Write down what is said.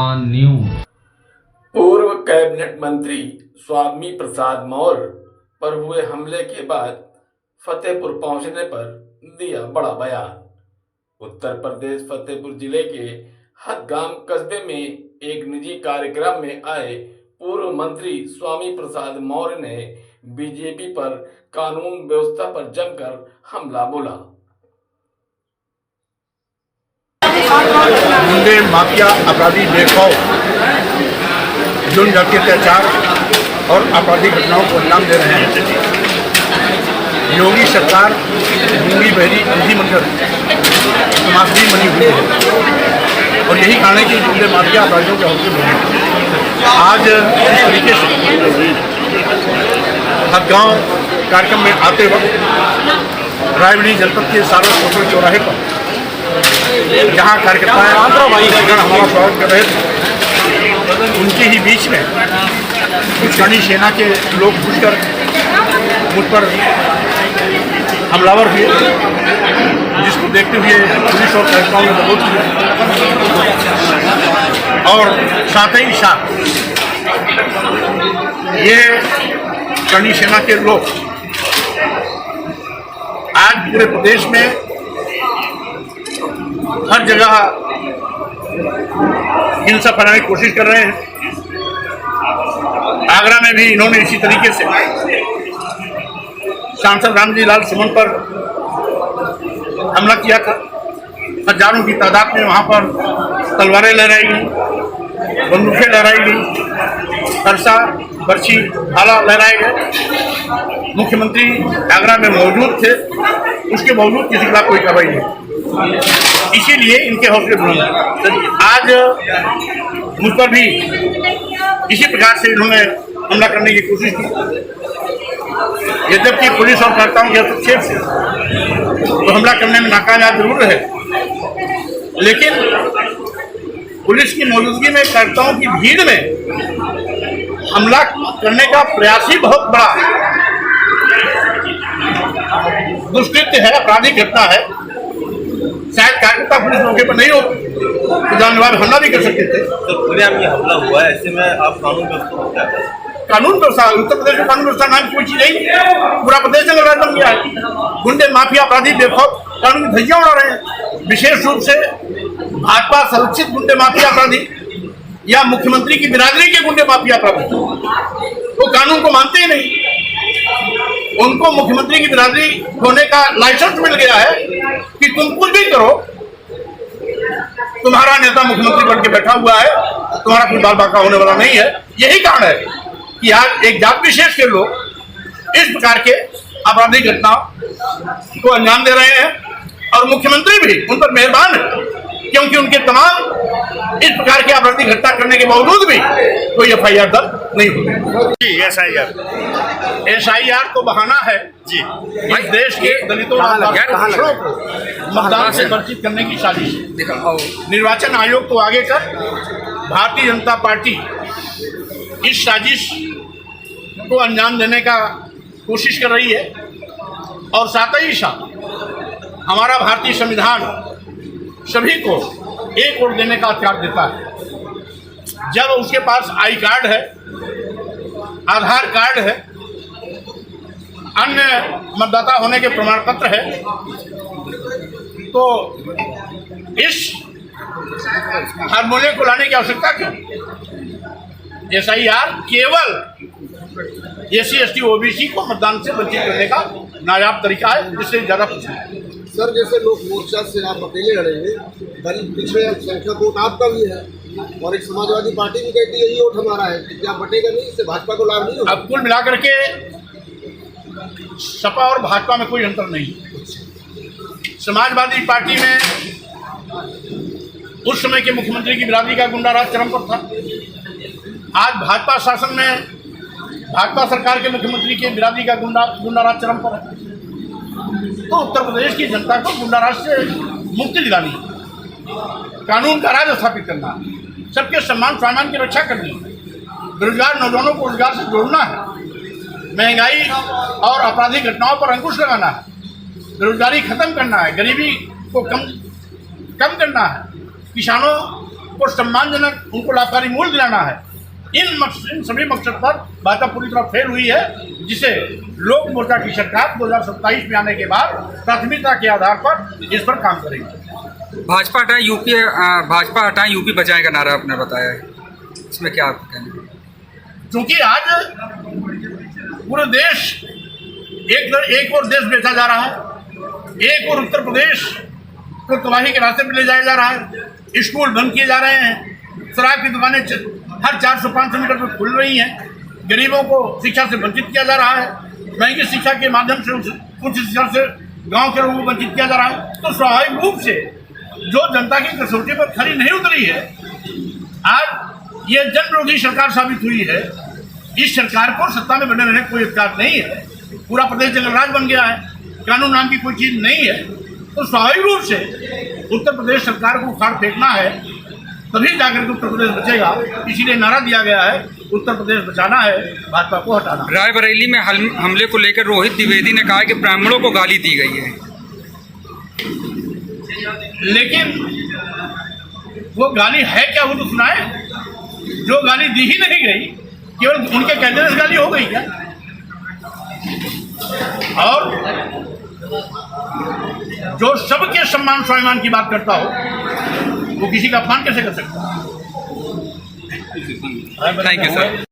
स्वाभिमान न्यूज। पूर्व कैबिनेट मंत्री स्वामी प्रसाद मौर्य पर हुए हमले के बाद फतेहपुर पहुंचने पर दिया बड़ा बयान। उत्तर प्रदेश फतेहपुर जिले के हदगाम कस्बे में एक निजी कार्यक्रम में आए पूर्व मंत्री स्वामी प्रसाद मौर्य ने बीजेपी पर कानून व्यवस्था पर जमकर हमला बोला। गुंडे माफिया अपराधी बेखौफ जुल्म जाति अत्याचार और आपराधिक घटनाओं को अंजाम दे रहे हैं। योगी सरकार गूंगी बहरी अंधी बनकर समाप्ति बनी हुई है और यही कारण है कि गुंडे माफिया अपराधियों के हौसले बढ़े। आज इस तरीके से हदगांव कार्यक्रम में आते वक्त रायबरेली जनपद के सारा होटल चौराहे पर जहाँ कार्यकर्ताएं हमारा स्वागत कर रहे थे, उनके ही बीच में कुछ रानी सेना के लोग घुसकर मुझ पर हमलावर हुए, जिसको देखते हुए पुलिस और कार्यकर्ताओं ने विरोध किया और साथ ही साथ ये रानी सेना के लोग आज पूरे प्रदेश में हर जगह हिंसा फैलाने की कोशिश कर रहे हैं। आगरा में भी इन्होंने इसी तरीके से सांसद रामजी लाल सुमन पर हमला किया था। हजारों की तादाद में वहां पर तलवारें लहराई गई, बंदूकें लहराई गई, फरसा बर्छी भाला लहराए गए। मुख्यमंत्री आगरा में मौजूद थे, उसके बावजूद किसी के खिलाफ कोई कार्रवाई नहीं। इसीलिए इनके हौसले बुलंद। आज मुझ पर भी इसी प्रकार से इन्होंने हमला करने की कोशिश की। यद्यपि पुलिस और कार्यकर्ताओं के हस्तक्षेप से तो हमला करने में नाकामयाब जरूर है, लेकिन पुलिस की मौजूदगी में कार्यकर्ताओं की भीड़ में हमला करने का प्रयास ही बहुत बड़ा दुष्कृत्य है, आपराधिक घटना है। शायद कार्यकर्ता पुलिस मौके पर नहीं होती तो जानलेवा हमला भी कर सकते थे। तो पूरे ये हमला हुआ है, ऐसे में आप कानून व्यवस्था कानून व्यवस्था उत्तर प्रदेश में कानून व्यवस्था नाम कोई चीज नहीं, पूरा प्रदेश में लड़ाई बन गया है। गुंडे माफिया अपराधी बेखौफ कानून की धज्जियां उड़ा रहे हैं। विशेष रूप से भाजपा संरक्षित गुंडे माफिया अपराधी या मुख्यमंत्री की बिरादरी के गुंडे माफिया अपराधी वो कानून को मानते ही नहीं। उनको मुख्यमंत्री की बिरादरी होने का लाइसेंस मिल गया है कि तुम कुछ भी करो, तुम्हारा नेता मुख्यमंत्री बन के बैठा हुआ है, तुम्हारा कोई बाल बाका होने वाला नहीं है। यही कारण है कि आज एक जात विशेष के लोग इस प्रकार के आपराधिक घटनाओं को अंजाम दे रहे हैं और मुख्यमंत्री भी उन पर मेहरबान है, क्योंकि उनके तमाम इस प्रकार की आपराधिक घटना करने के बावजूद भी कोई FIR दर्ज नहीं होती। SIR तो बहाना है जी, इस देश के दलितों और पिछड़ों को मतदान से वंचित करने की साजिश है। निर्वाचन आयोग को आगे कर भारतीय जनता पार्टी इस साजिश को अंजाम देने का कोशिश कर रही है और साथ ही साथ हमारा भारतीय संविधान सभी को एक वोट देने का अधिकार देता है। जब उसके पास आई कार्ड है, आधार कार्ड है, अन्य मतदाता होने के प्रमाण पत्र है, तो इस हारमोनियम को लाने की आवश्यकता क्यों? SIR केवल SC ST OBC को मतदान से वंचित करने का नायाब तरीका है, जिससे ज्यादा कुछ नहीं। सर, जैसे लोक मोर्चा से आप अकेले लड़ेंगे, दलित पिछड़े संख्या वोट आपका भी है और एक समाजवादी पार्टी भी कहती है ये वोट हमारा है, क्या बटेगा नहीं? इससे भाजपा को लाभ नहीं होगा? अब कुल मिलाकर के सपा और भाजपा में कोई अंतर नहीं। समाजवादी पार्टी में उस समय के मुख्यमंत्री की बिरादरी का गुंडाराज चरम पर था। आज भाजपा शासन में भाजपा सरकार के मुख्यमंत्री की बिरादरी का गुंडाराज चरम पर है। तो उत्तर प्रदेश की जनता को गुंडाराज से मुक्ति दिलानी है, कानून का राज स्थापित करना है, सबके सम्मान स्वाभिमान की रक्षा करनी है, बेरोजगार नौजवानों को रोजगार से जोड़ना है, महंगाई और आपराधिक घटनाओं पर अंकुश लगाना है, बेरोजगारी खत्म करना है, गरीबी को कम करना है, किसानों उनको सम्मानजनक, उनको लाभकारी मूल्य दिलाना है। इन सभी मकसद पर भाजपा पूरी तरह फेल हुई है, जिसे लोक मोर्चा की सरकार 2027 में आने के बाद प्राथमिकता के आधार पर इस पर काम करेगी। भाजपा हटाएं यूपी बचाएं का नारा आपने बताया है, इसमें क्या आपका कहना है? क्योंकि आज पूरे देश एक और देश बेचा जा रहा है, एक और उत्तर प्रदेश को तबाही के रास्ते पर ले जाया जा रहा है। स्कूल बंद किए जा रहे हैं, शराब की दुकानें हर 400-500 मीटर पर खुल रही हैं, गरीबों को शिक्षा से वंचित किया जा रहा है, महंगी शिक्षा के माध्यम से उच्च शिक्षा से गांव के लोगों को वंचित किया जा रहा है। तो स्वाभाविक रूप से जो जनता की कसौटी पर खरी नहीं उतरी है, आज ये जन विरोधी सरकार साबित हुई है। इस सरकार को सत्ता में बने रहने का कोई अधिकार नहीं है। पूरा प्रदेश जंगलराज बन गया है, कानून नाम की कोई चीज नहीं है। तो स्वाभाविक रूप से उत्तर प्रदेश सरकार को उखाड़ फेंकना है, तभी जाकर के उत्तर प्रदेश बचेगा। इसीलिए नारा दिया गया है, उत्तर प्रदेश बचाना है, भाजपा को हटाना। रायबरेली में हमले को लेकर रोहित द्विवेदी ने कहा कि ब्राह्मणों को गाली दी गई है, लेकिन वो गाली है क्या, वो तो सुनाए। जो गाली दी ही नहीं गई, केवल उनके कहने से गाली हो गई क्या? और जो सबके सम्मान स्वाभिमान की बात करता हो, वो किसी का अपमान कैसे कर सकता है? Thank you sir.